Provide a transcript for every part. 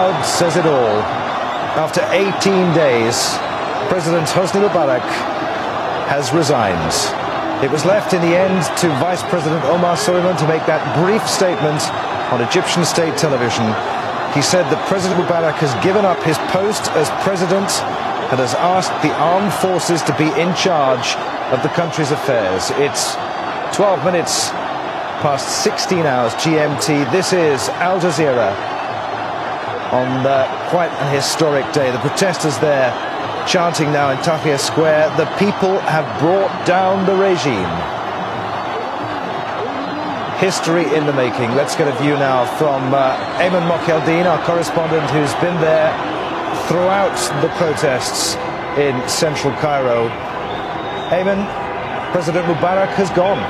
crowd says it all. After 18 days, President Hosni Mubarak has resigned. It was left in the end to Vice President Omar Suleiman to make that brief statement on Egyptian state television. He said that President Mubarak has given up his post as president and has asked the armed forces to be in charge of the country's affairs. It's 12 minutes past 16 hours GMT. This is Al Jazeera on quite an historic day. The protesters there chanting now in Tahrir Square, the people have brought down the regime. History in the making. Let's get a view now from Ayman Mokheldin, our correspondent who's been there throughout the protests in central Cairo. Ayman, President Mubarak has gone.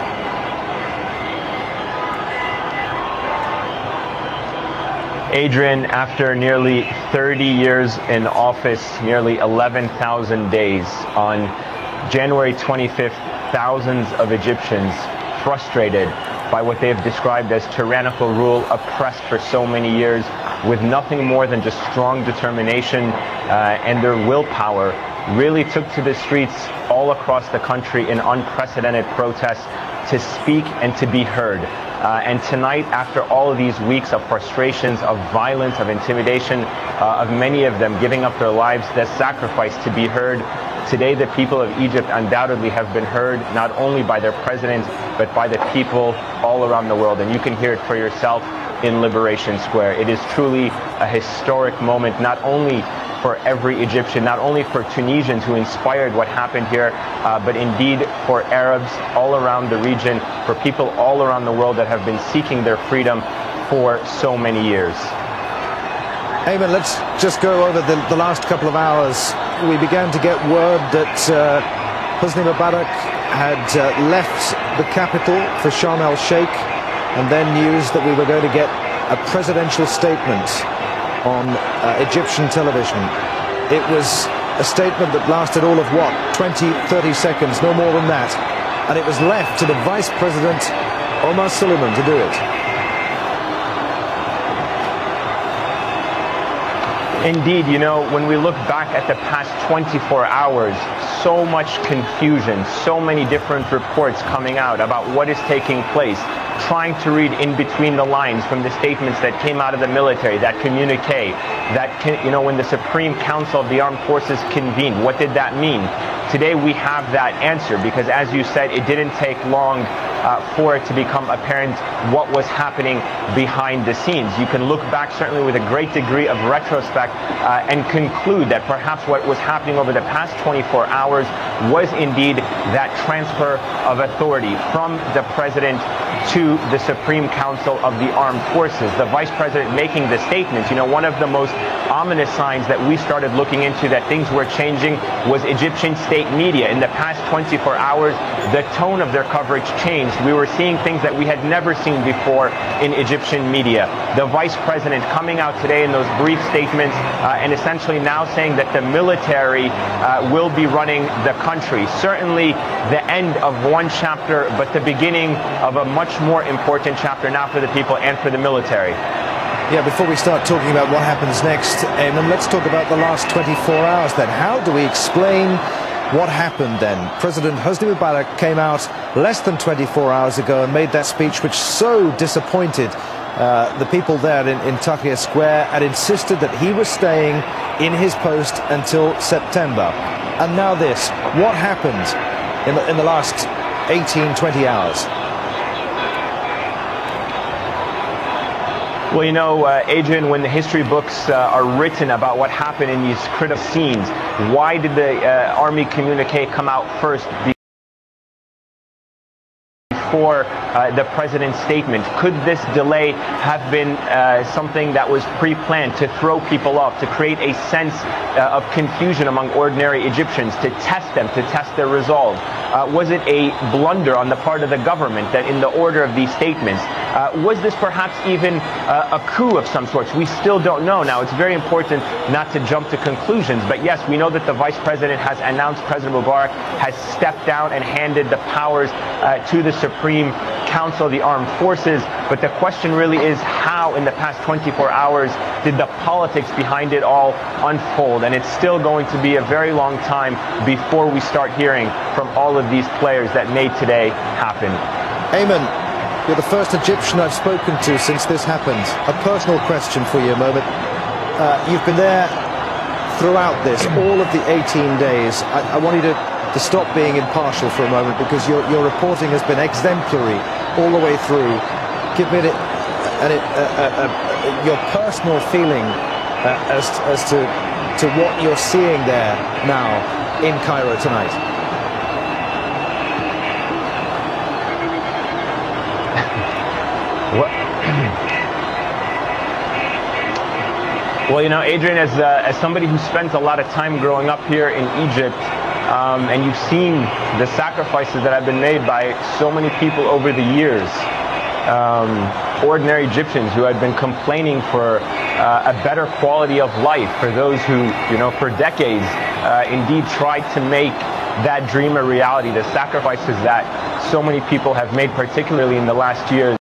Adrian, after nearly 30 years in office, nearly 11,000 days, on January 25th, thousands of Egyptians frustrated by what they have described as tyrannical rule, oppressed for so many years, with nothing more than just strong determination and their willpower, really took to the streets all across the country in unprecedented protests to speak and to be heard. And tonight, after all of these weeks of frustrations, of violence, of intimidation, of many of them giving up their lives, the sacrifice to be heard, today the people of Egypt undoubtedly have been heard, not only by their president, but by the people all around the world. And you can hear it for yourself in Liberation Square. It is truly a historic moment, not only for every Egyptian, not only for Tunisians who inspired what happened here, but indeed for Arabs all around the region, for people all around the world that have been seeking their freedom for so many years. Ayman, let's just go over the last couple of hours. We began to get word that Hosni Mubarak had left the capital for Sharm el-Sheikh, and then news that we were going to get a presidential statement on Egyptian television. It was a statement that lasted all of what, 20, 30 seconds, no more than that. And it was left to the Vice President Omar Suleiman to do it. Indeed, you know, when we look back at the past 24 hours, so much confusion, so many different reports coming out about what is taking place, trying to read in between the lines from the statements that came out of the military, that communique, you know, when the Supreme Council of the Armed Forces convened, what did that mean? Today we have that answer, because as you said, it didn't take long for it to become apparent what was happening behind the scenes. You can look back certainly with a great degree of retrospect and conclude that perhaps what was happening over the past 24 hours was indeed that transfer of authority from the president to the Supreme Council of the Armed Forces. The Vice President making the statements. You know, one of the most ominous signs that we started looking into that things were changing was Egyptian state media. In the past 24 hours, the tone of their coverage changed. We were seeing things that we had never seen before in Egyptian media. The Vice President coming out today in those brief statements and essentially now saying that the military will be running the country. Certainly the end of one chapter, but the beginning of a much more important chapter now for the people and for the military. Yeah, before we start talking about what happens next, Ayman, let's talk about the last 24 hours then. How do we explain what happened then? President Hosni Mubarak came out less than 24 hours ago and made that speech which so disappointed the people there in Tahrir Square, and insisted that he was staying in his post until September. And now this. What happened in the last 18, 20 hours? Well, you know, Adrian, when the history books are written about what happened in these critical scenes, why did the army communique come out first before the president's statement? Could this delay have been something that was pre-planned to throw people off, to create a sense of confusion among ordinary Egyptians, to test them, to test their resolve? Was it a blunder on the part of the government that in the order of these statements? Was this perhaps even a coup of some sorts? We still don't know. Now, it's very important not to jump to conclusions, but yes, we know that the Vice President has announced President Mubarak has stepped down and handed the powers to the Supreme Council of the Armed Forces, but the question really is how in the past 24 hours did the politics behind it all unfold, and it's still going to be a very long time before we start hearing from all of these players that made today happen. Ayman, you're the first Egyptian I've spoken to since this happened. A personal question for you a moment. You've been there throughout this, all of the 18 days. I want you to stop being impartial for a moment, because your reporting has been exemplary all the way through. Give me your personal feeling as to what you're seeing there now in Cairo tonight. Well, you know, Adrian, as somebody who spent a lot of time growing up here in Egypt, and you've seen the sacrifices that have been made by so many people over the years, ordinary Egyptians who had been complaining for a better quality of life, for those who, you know, for decades indeed tried to make that dream a reality, the sacrifices that so many people have made, particularly in the last year.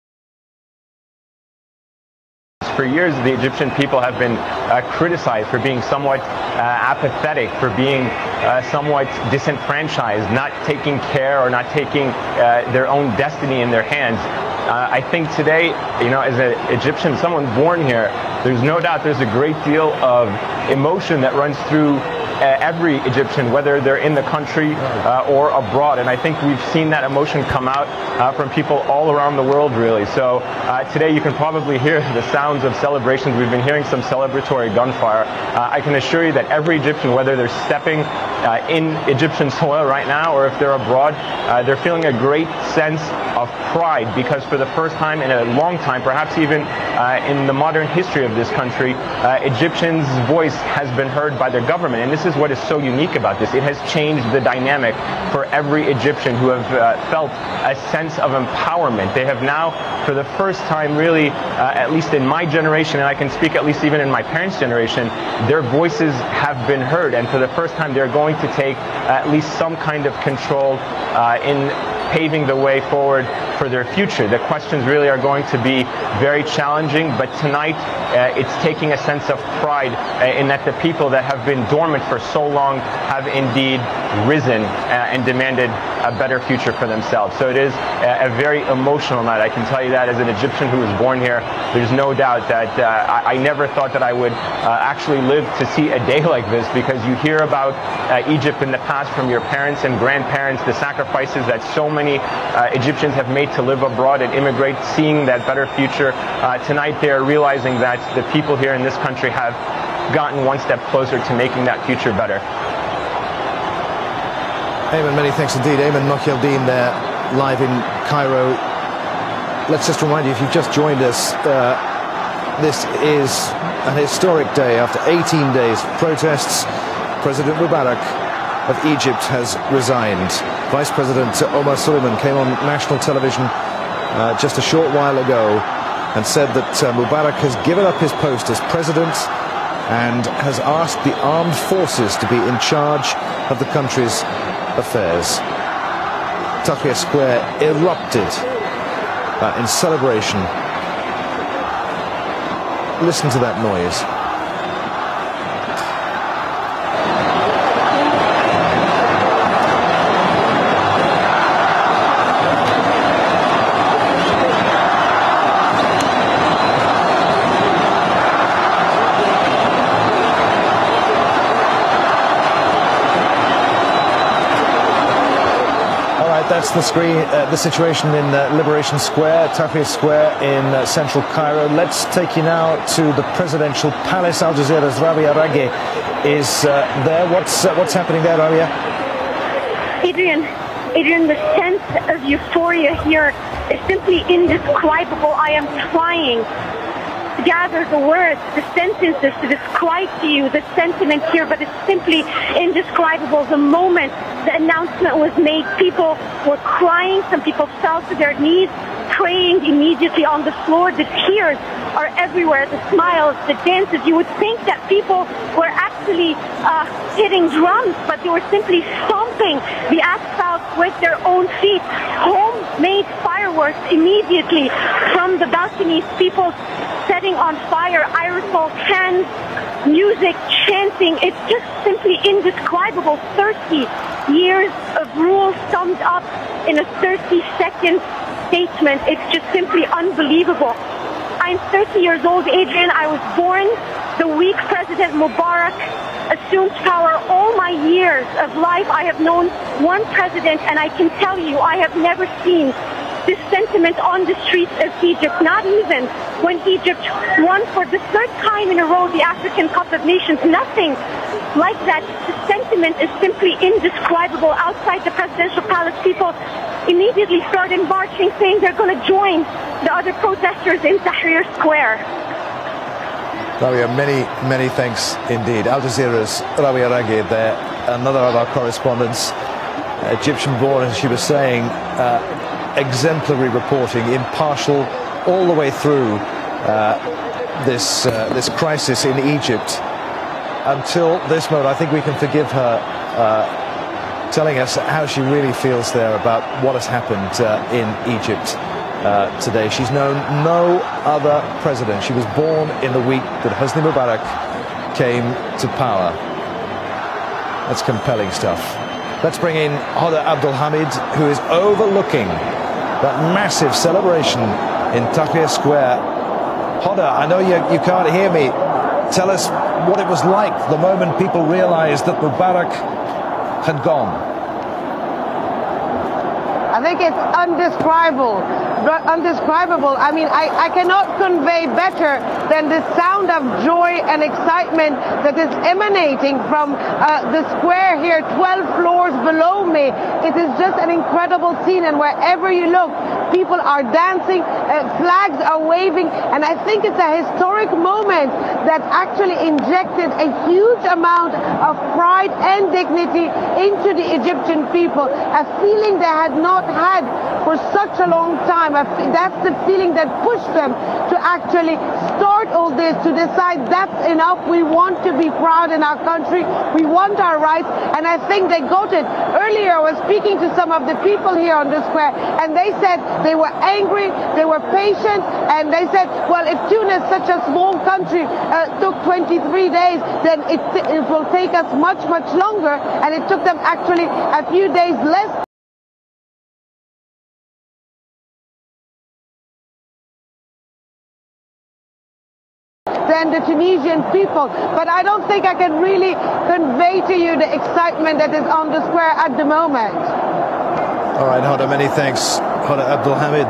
For years, the Egyptian people have been criticized for being somewhat apathetic, for being somewhat disenfranchised, not taking care or not taking their own destiny in their hands. I think today, you know, as an Egyptian, someone born here, there's no doubt there's a great deal of emotion that runs through every Egyptian, whether they're in the country or abroad. And I think we've seen that emotion come out from people all around the world, really. So today you can probably hear the sounds of celebrations. We've been hearing some celebratory gunfire. I can assure you that every Egyptian, whether they're stepping in Egyptian soil right now or if they're abroad, they're feeling a great sense of pride, because for the first time in a long time, perhaps even in the modern history of this country, Egyptians' voice has been heard by their government. And this is what is so unique about this. It has changed the dynamic for every Egyptian who have felt a sense of empowerment. They have now, for the first time really, at least in my generation, and I can speak at least even in my parents' generation, their voices have been heard. And for the first time, they're going to take at least some kind of control in paving the way forward for their future. The questions really are going to be very challenging, but tonight it's taking a sense of pride in that the people that have been dormant for so long have indeed risen and demanded a better future for themselves. So it is a very emotional night. I can tell you that as an Egyptian who was born here, there's no doubt that I never thought that I would actually live to see a day like this, because you hear about Egypt in the past from your parents and grandparents, the sacrifices that so many Egyptians have made to live abroad and immigrate, seeing that better future. Tonight they are realizing that the people here in this country have gotten one step closer to making that future better. Ayman, many thanks indeed. Ayman Mokhyaldeen there, live in Cairo. Let's just remind you, if you've just joined us, this is an historic day. After 18 days of protests, President Mubarak of Egypt has resigned. Vice President Omar Suleiman came on national television just a short while ago and said that Mubarak has given up his post as president and has asked the armed forces to be in charge of the country's affairs. Tahrir Square erupted in celebration. Listen to that noise. That's the situation in Liberation Square, Tahrir Square in central Cairo. Let's take you now to the presidential palace. Al Jazeera's Rabia Rage is there. What's happening there, Rabia? Adrian, the sense of euphoria here is simply indescribable. I am trying to gather the words, the sentences to describe to you the sentiment here, but it's simply indescribable. The moment the announcement was made, people were crying, some people fell to their knees, praying immediately on the floor. The tears are everywhere, the smiles, the dances. You would think that people were actually hitting drums, but they were simply stomping the asphalt with their own feet. Homes made fireworks immediately from the balconies, people setting on fire aerosol cans, music, chanting. It's just simply indescribable. 30 years of rule summed up in a 30-second statement. It's just simply unbelievable. I'm 30 years old, Adrian. I was born the week President Mubarak assumed power. All my years of life, I have known one president, and I can tell you, I have never seen this sentiment on the streets of Egypt, not even when Egypt won for the third time in a row the African Cup of Nations. Nothing like that. The sentiment is simply indescribable. Outside the presidential palace, people immediately started marching, saying they're going to join the other protesters in Tahrir Square. Rabia, many thanks indeed. Al Jazeera's Rabia Ragid there, another of our correspondents, Egyptian-born, as she was saying, exemplary reporting, impartial all the way through this crisis in Egypt until this moment. I think we can forgive her telling us how she really feels there about what has happened in Egypt today. She's known no other president. She was born in the week that Hosni Mubarak came to power. That's compelling stuff. Let's bring in Hoda Abdulhamid, who is overlooking that massive celebration in Tahrir Square. Hoda, I know you can't hear me. Tell us what it was like the moment people realized that Mubarak had gone. I think it's undescribable. I mean, I cannot convey better than the sound of joy and excitement that is emanating from the square here, 12 floors below me. It is just an incredible scene, and wherever you look, people are dancing, flags are waving, and I think it's a historic moment that actually injected a huge amount of pride and dignity into the Egyptian people, a feeling they had not had for such a long time. That's the feeling that pushed them to actually start all this, to decide that's enough. We want to be proud in our country. We want our rights, and I think they got it. Earlier I was speaking to some of the people here on the square, and they said they were angry, they were patient, and they said, well, if Tunis, such a small country, took 23 days, then it will take us much longer, and it took them actually a few days less than the Tunisian people. But I don't think I can really convey to you the excitement that is on the square at the moment. All right, Hoda, many thanks. Hoda Abdulhamid,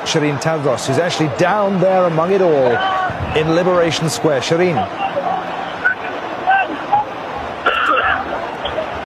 Shireen Tadros, who's actually down there among it all in Liberation Square. Shireen.